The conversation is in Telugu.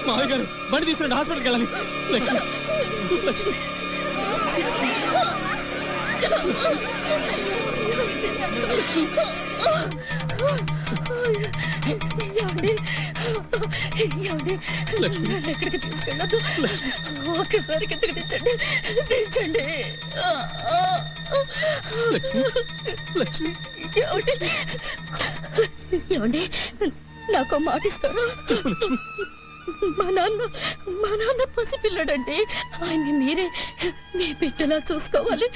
మావయ్య గారు బండి తీసుకురండి, హాస్పిటల్కి వెళ్ళాలి. లక్ష్మి లక్ష్మి ఎక్కడికి తీసుకెళ్ళదు. ఒక్కసారి కిందకి దించండి, దించండి. ఏమండి, నాకు మాట ఇస్తారా? మా నాన్న పసిపిల్లడండి. ఆయన్ని మీరే మీ బిడ్డలా చూసుకోవాలి.